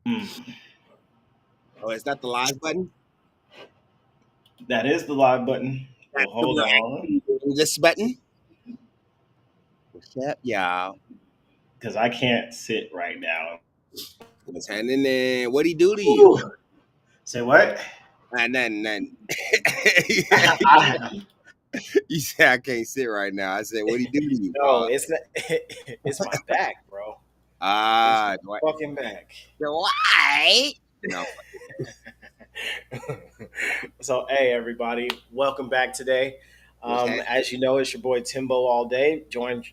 Hmm. Oh, is that the live button? That is the live button. Well, That's the hold on, little this button? What's up, y'all? because I can't sit right now. What's happening there? What'd he do to you? Ooh. Say what? Nothing. I, You said I can't sit right now. I said, what'd he do to you, no, Paul? it's not. It's my back, bro. It's Ah, my fucking back. Dwight. No. So, hey, everybody, welcome back today. What's happening? As you know, it's your boy Timbo all day, joined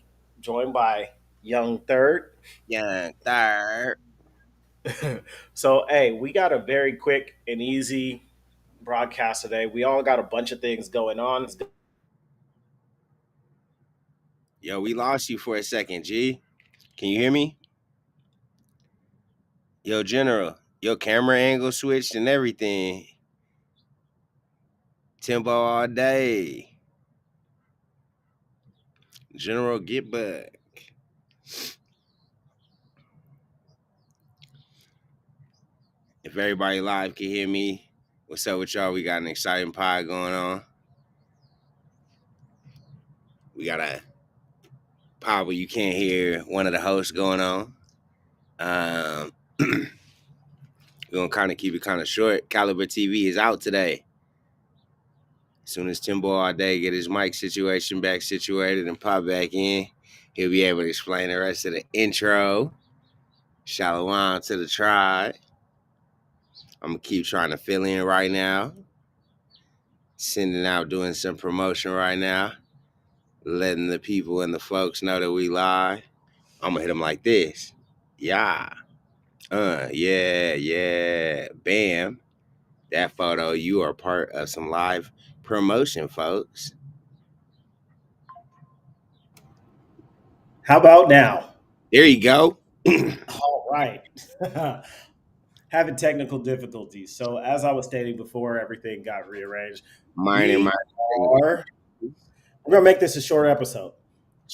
by Young Third. Young third. So, hey, we got a very quick and easy broadcast today. We all got a bunch of things going on. Yo, we lost you for a second, G. Can you hear me? Yo, General. Your camera angle switched and everything. Timbo all day. General, get back. If everybody live can hear me, what's up with y'all? We got an exciting pod going on. We got a pod where you can't hear one of the hosts going on. We're gonna kind of keep it kind of short. Caliber TV is out today. As soon as Timbo all day get his mic situation back situated and pop back in, he'll be able to explain the rest of the intro. Shalom to the tribe. I'm gonna keep trying to fill in right now. Sending out, doing some promotion right now. Letting the people and the folks know that we live. I'm gonna hit them like this. Yeah. Yeah. Bam. That photo, you are part of some live promotion, folks. How about now? There you go. All right. Having technical difficulties. So, as I was stating before, everything got rearranged. Minor We technical. are we're gonna make this a short episode.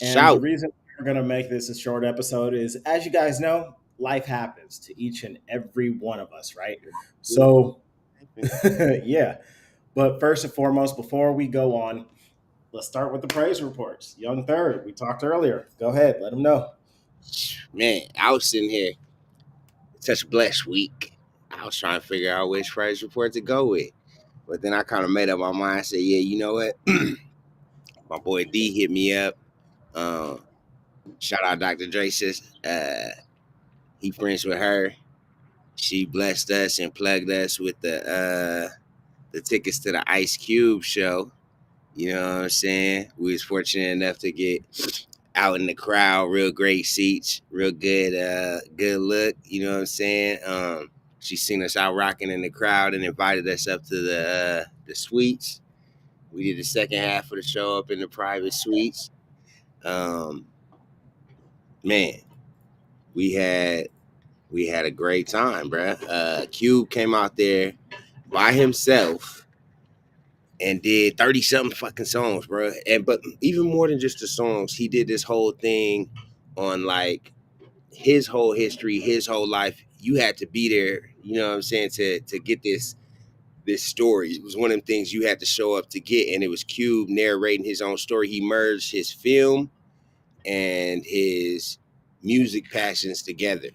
And the Shout. reason we're going to make this a short episode is, as you guys know, life happens to each and every one of us, right? So, yeah. But first and foremost, before we go on, let's start with the praise reports. Young Third, we talked earlier. Go ahead, let them know. Man, I was sitting here such a blessed week. I was trying to figure out which praise report to go with. But then I kind of made up my mind. I said, yeah, you know what? My boy D hit me up. Um, Shout out Dr. Dre, sis. He friends with her. She blessed us and plugged us with the tickets to the Ice Cube show. You know what I'm saying? We was fortunate enough to get out in the crowd, real great seats, real good look. You know what I'm saying? She seen us out rocking in the crowd and invited us up to the suites. We did the second half of the show up in the private suites. Um, man, we had we had a great time, bruh. Cube came out there by himself and did 30 something fucking songs, bro. And but even more than just the songs, he did this whole thing on like his whole history, his whole life. You had to be there, you know what I'm saying, to get this story. It was one of them things you had to show up to get, and it was Cube narrating his own story. He merged his film and his music passions together,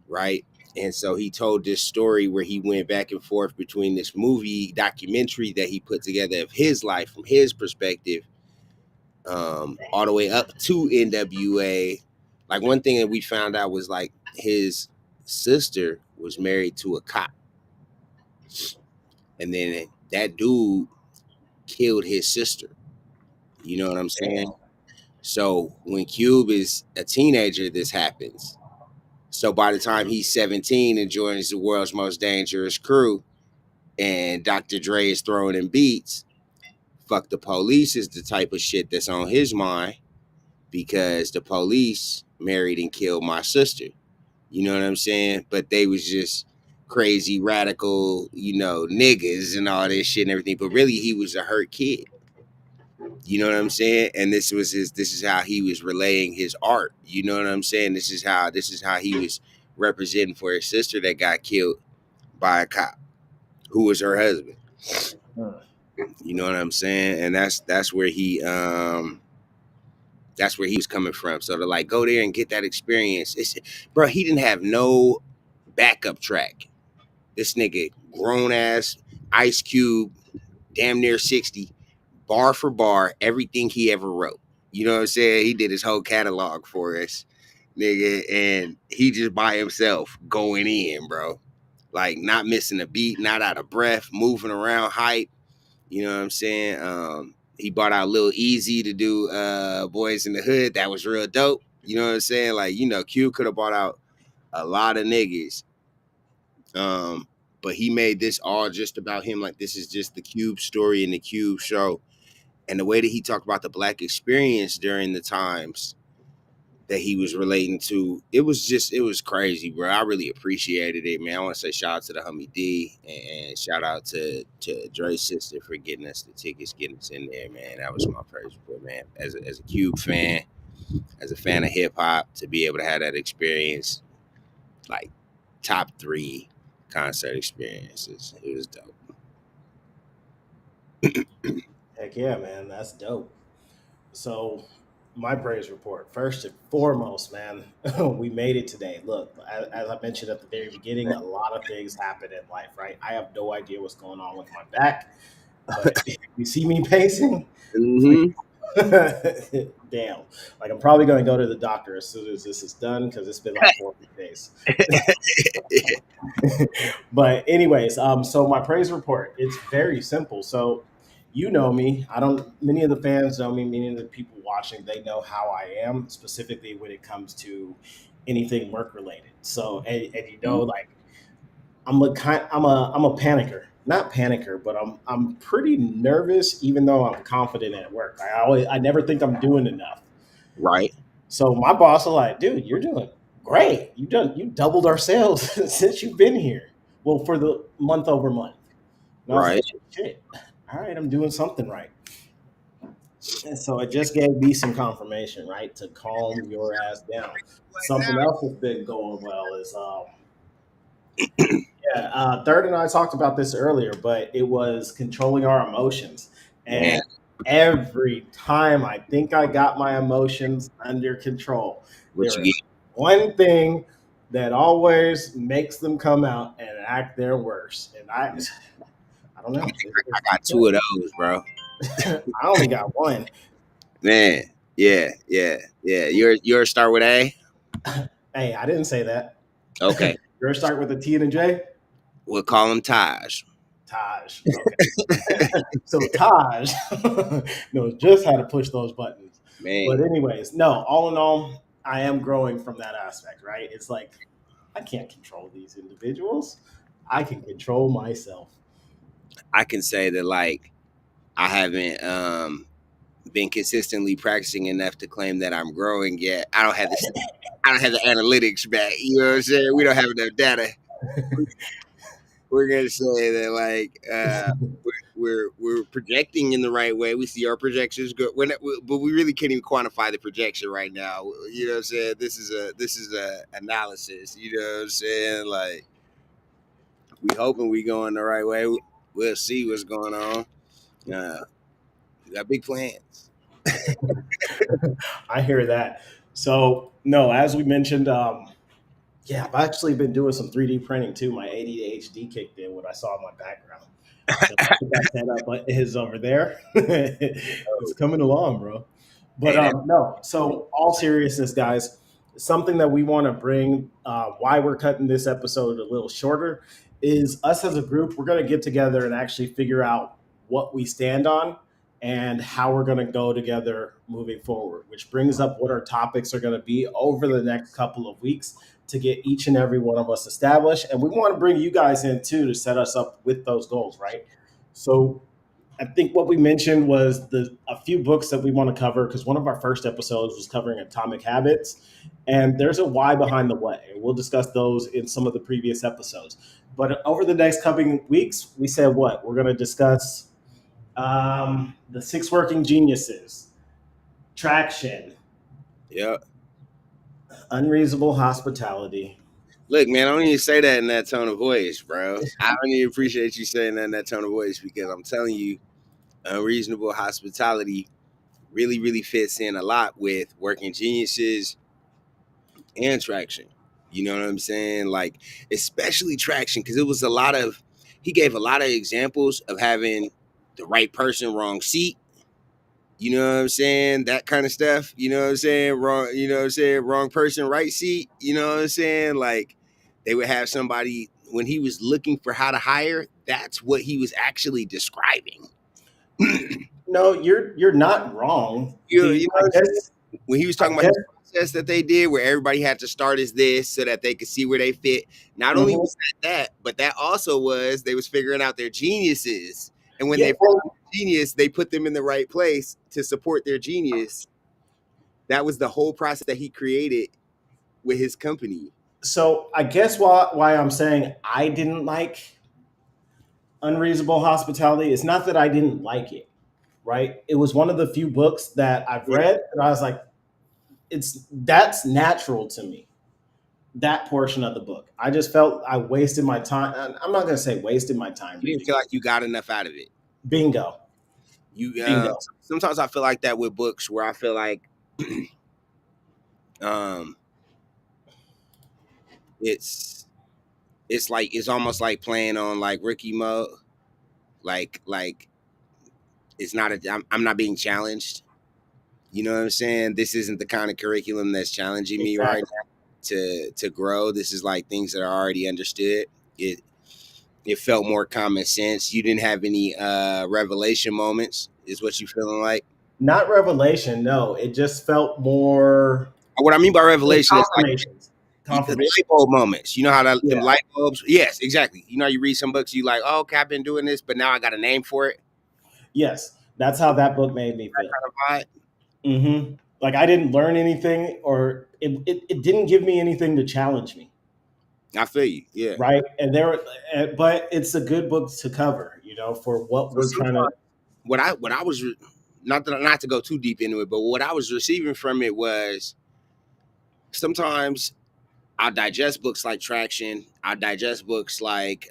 right? And so he told this story where he went back and forth between this movie documentary that he put together of his life from his perspective, all the way up to NWA. Like one thing that we found out was like his sister was married to a cop, and then that dude killed his sister. You know what I'm saying? Damn. So when Cube is a teenager, this happens. So by the time he's 17 and joins the world's most dangerous crew, and Dr. Dre is throwing in beats, fuck the police is the type of shit that's on his mind because the police married and killed my sister. You know what I'm saying? But they was just crazy, radical, niggas and all this shit and everything. But really, he was a hurt kid. You know what I'm saying? And this is how he was relaying his art. You know what I'm saying? This is how he was representing for his sister that got killed by a cop who was her husband. Mm. You know what I'm saying? And that's where he was coming from. So to like go there and get that experience, bro, he didn't have no backup track. This nigga, grown ass Ice Cube, damn near 60, bar for bar, everything he ever wrote. You know what I'm saying? He did his whole catalog for us, nigga, and he just by himself going in, bro. Like not missing a beat, not out of breath, moving around, hype. You know what I'm saying? He brought out Lil Easy to do Boys in the Hood. That was real dope. You know what I'm saying? Like, you know, Q could have brought out a lot of niggas. But he made this all just about him. Like, this is just the Cube story and the Cube show. And the way that he talked about the black experience during the times that he was relating to, it was crazy, bro. I really appreciated it, man. I want to say shout out to the homie D and shout out to Dre's sister for getting us the tickets, getting us in there, man. That was my praise report, man. As a Cube fan, as a fan of hip hop, to be able to have that experience, like top 3 concert experiences, it was dope. Heck yeah, man, that's dope. So, my praise report. First and foremost, man, we made it today. Look, as I mentioned at the very beginning, a lot of things happen in life, right? I have no idea what's going on with my back, but if you see me pacing, please. Mm-hmm. Damn. Like, I'm probably going to go to the doctor as soon as this is done because it's been like 4 days. But anyways, so my praise report, it's very simple. So you know me. I don't many of the fans know me, many of the people watching, they know how I am, specifically when it comes to anything work related. So and you know, like I'm a panicker. Not panicker, but I'm pretty nervous even though I'm confident at work. I never think I'm doing enough. Right, So my boss was like, dude, you're doing great. You doubled our sales since you've been here. Well, for the month over month. And I was like, right. shit, all right, I'm doing something right. And so it just gave me some confirmation, right, to calm your ass down. Something else that's been going well is yeah, Third and I talked about this earlier, but it was controlling our emotions. Man, And every time I think I got my emotions under control, what you there is get? one thing that always makes them come out and act their worst. And I don't know. I got 2 of those, bro. I only got one. Man, yeah, yeah, yeah. Yours start with A. Hey, I didn't say that. Okay, Yours start with a T and a J? we'll call him Taj. Taj. Okay. So Taj knows just how to push those buttons. Man, But anyways, no, all in all, I am growing from that aspect, right? It's like I can't control these individuals. I can control myself. I can say that like I haven't been consistently practicing enough to claim that I'm growing yet. I don't have the analytics back. You know what I'm saying? We don't have enough data. We're gonna say that like we're projecting in the right way. We see our projections go, but we really can't even quantify the projection right now. You know what I'm saying? This is a analysis. You know what I'm saying? Like we hoping we going the right way. We'll see what's going on. Uh, we got big plans. I hear that. So no, as we mentioned, yeah, I've actually been doing some 3D printing too. My ADHD kicked in when I saw my background. So that setup is over there. It's coming along, bro. But Hey, that no. So all seriousness, guys, something that we want to bring. Why we're cutting this episode a little shorter is us as a group. We're going to get together and actually figure out what we stand on and how we're going to go together moving forward. Which brings up what our topics are going to be over the next couple of weeks to get each and every one of us established. And we want to bring you guys in too to set us up with those goals, right? So I think what we mentioned was a few books that we want to cover because one of our first episodes was covering Atomic Habits, and there's a why behind the what, and we'll discuss those in some of the previous episodes. But over the next coming weeks, we said what we're going to discuss: the six working geniuses, traction, yeah. unreasonable hospitality. Look, man, I don't even say that in that tone of voice, bro. I don't even appreciate you saying that in that tone of voice because I'm telling you, unreasonable hospitality really, really fits in a lot with working geniuses and traction. You know what I'm saying? Like, especially traction, because it was a lot of, he gave a lot of examples of having the right person, wrong seat. You know what I'm saying? That kind of stuff. You know what I'm saying? Wrong, you know what I'm saying? Wrong person, right seat. You know what I'm saying? Like, they would have somebody, when he was looking for how to hire, that's what he was actually describing. No, you're not wrong. You know I what I'm saying? guess When he was I talking about guess. his process that they did, where everybody had to start as this so that they could see where they fit. Not only Mhm. was that, but that also was they was figuring out their geniuses, and when Yeah, they found well, a genius, they put them in the right place to support their genius. That was the whole process that he created with his company. so I guess why I'm saying I didn't like Unreasonable Hospitality is not that I didn't like it, right? It was one of the few books that I've Yeah, read that I was like, that's natural to me. That portion of the book, I just felt I wasted my time. I'm not going to say wasted my time you didn't reading feel it. like you got enough out of it. Bingo, You bingo. sometimes I feel like that with books where I feel like um it's it's almost like playing on like rookie mode. Like it's not I'm not being challenged. You know what I'm saying? This isn't the kind of curriculum that's challenging me right Exactly. now to grow. This is like things that are already understood. It felt more common sense. You didn't have any revelation moments, is what you feeling like. Not revelation. No, it just felt more What I mean by revelation is like confirmations. light Confirmation. bulb moments. You know how that them Yeah. light bulbs? Yes, exactly. You know, you read some books, you like, oh, okay, I've been doing this, but now I got a name for it. Yes. That's how that book made me feel. Kind of vibe. Like I didn't learn anything, or it didn't give me anything to challenge me, I feel you. Yeah. right? And but it's a good book to cover, for what So we're trying to. sometimes what I was not to go too deep into it, but what I was receiving from it was sometimes I digest books like Traction. I digest books like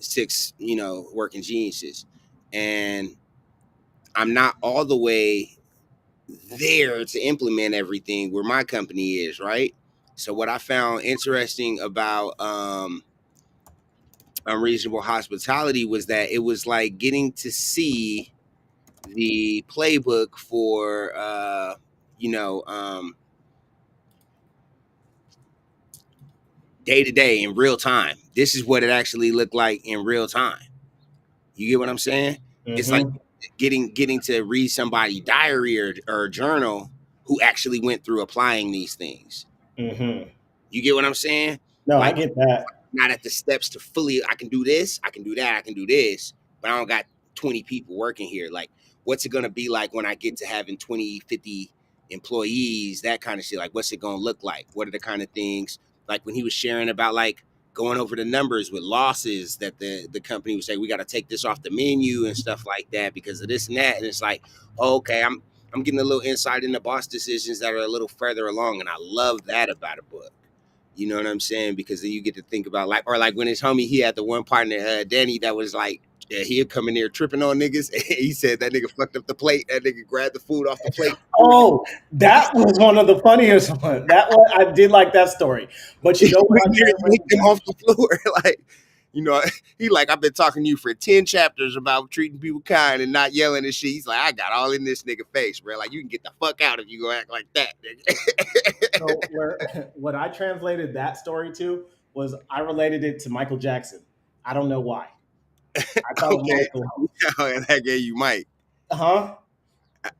Six, Working Geniuses, and I'm not all the way there to implement everything where my company is, right? So what I found interesting about Unreasonable Hospitality was that it was like getting to see the playbook for you know um day to day in real time. This is what it actually looked like in real time. You get what I'm saying? It's like Hmm. getting to read somebody diary or journal who actually went through applying these things. Hmm. You get what I'm saying? No, I Like get that. not at the steps to fully, I can do this, I can do that, I can do this, but I don't got 20 people working here. Like, what's it gonna be like when I get to having 20, 50 employees, that kind of shit? Like, what's it gonna look like? What are the kind of things, like when he was sharing about like going over the numbers with losses that the company would say, we got to take this off the menu and stuff like that because of this and that. And it's like, oh, okay, I'm getting a little insight into boss decisions that are a little further along. And I love that about a book. You know what I'm saying? Because then you get to think about like, or like when his homie, he had the one partner, Danny, that was like, yeah, he'd come in there tripping on niggas. He said that nigga fucked up the plate. That nigga grabbed the food off the plate. Oh, that was one of the funniest ones. That one, I did like that story. But you He know what went I in there can't and really licked him off the floor. Like, you know, he like, I've been talking to you for 10 chapters about treating people kind and not yelling and shit. He's like, I got all in this nigga face, bro. Like, you can get the fuck out if you go act like that, So nigga. where what I translated that story to was I related it to Michael Jackson. I don't know why. I thought Okay. Michael, And that gave you Mike. huh?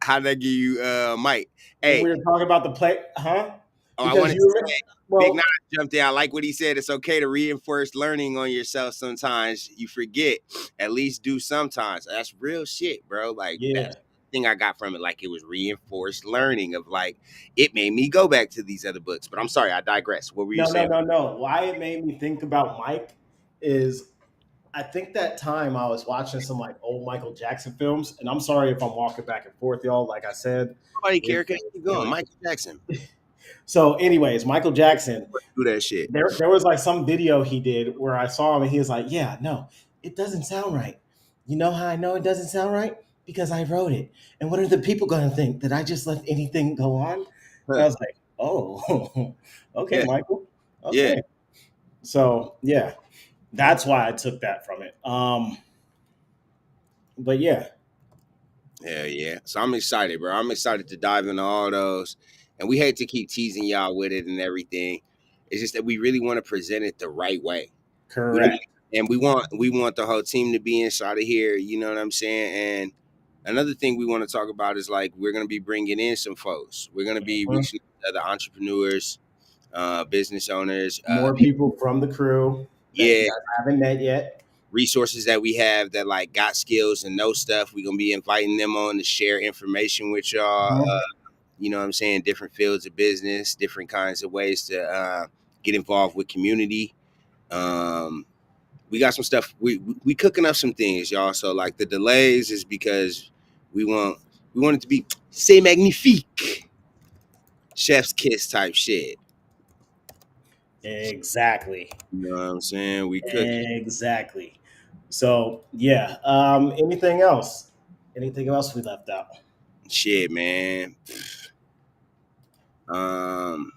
How did that give you Mike? When Hey, we were talking about the play, huh? I Because wanted you to remember, say, Big Nine well, jumped in. I like what he said. It's okay to reinforce learning on yourself sometimes. You forget. At least do sometimes. That's real shit, bro. Like, yeah. that's the thing I got from it. Like, it was reinforced learning of, like, it made me go back to these other books. But I'm sorry, I digress. What were you No, no, saying? no, no. Why it made me think about Mike is I think that time I was watching some like old Michael Jackson films, and I'm sorry if I'm walking back and forth, y'all. Like I said, Nobody it, care. Okay, keep going. Michael Jackson. So, anyways, Michael Jackson, Do that shit. there was like some video he did where I saw him and he was like, "Yeah, no, it doesn't sound right. You know how I know it doesn't sound right? Because I wrote it. And what are the people going to think? That I just let anything go on?" And I Huh. was like, "Oh, okay, Yeah, Michael. yeah, Okay." So, yeah, that's why I took that from it. But yeah, yeah, yeah. So I'm excited, bro. I'm excited to dive into all those. And we hate to keep teasing y'all with it and everything. It's just that we really want to present it the right way. We don't, correct. and we want the whole team to be inside of here. You know what I'm saying? And another thing we want to talk about is like we're gonna be bringing in some folks. We're gonna be Mhm. reaching out to other entrepreneurs, business owners, More people from the crew that you yeah, guys haven't met yet. resources that we have that like got skills and know stuff. We're gonna be inviting them on to share information with y'all. Mhm. You know what I'm saying? Different fields of business, different kinds of ways to get involved with community. Um, we got some stuff. We cooking up some things, y'all. So like the delays is because we want we want it to be c'est magnifique, chef's kiss type shit. Exactly. You know what I'm saying? We cooking Exactly. So yeah. Anything else? Anything else we left out? shit, man. Um,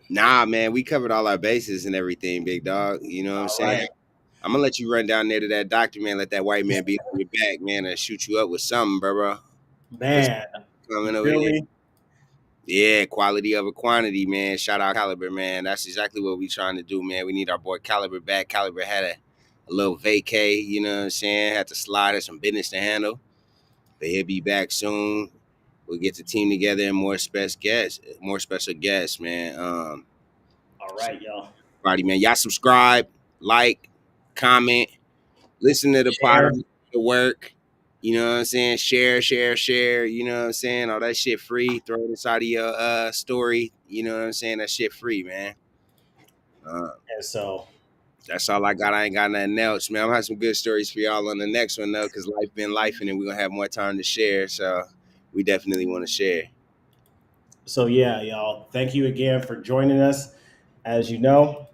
nah, man, we covered all our bases and everything, big dog. You know what I'm All saying? right, I'm gonna let you run down there to that doctor, man. Let that white man be on your back, man, and shoot you up with something, bro. Put man. something You coming over feel here. me? Yeah, quality over quantity, man. Shout out Caliber, man. That's exactly what we trying to do, man. We need our boy Caliber back. Caliber had a little vacay, you know what I'm saying? Had to slide, had some business to handle. But he'll be back soon. We'll get the team together and more special guests, man. All So right, y'all. everybody, man. Y'all subscribe, like, comment, listen to the pod Share. on the work. You know what I'm saying? Share, share, share. You know what I'm saying? All that shit free. Throw it inside of your story. You know what I'm saying? That shit free, man. Uh, And so, that's all I got. I ain't got nothing else, man. I'm gonna have some good stories for y'all on the next one though, because life been life, and we're gonna have more time to share. So we definitely want to share. so yeah, y'all. Thank you again for joining us. As you know,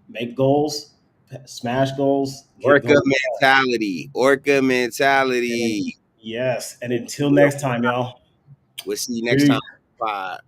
make goals, smash goals, get Orca goals. mentality. Orca And mentality. yes, and until next time, y'all. We'll see you next time. Peace. Bye.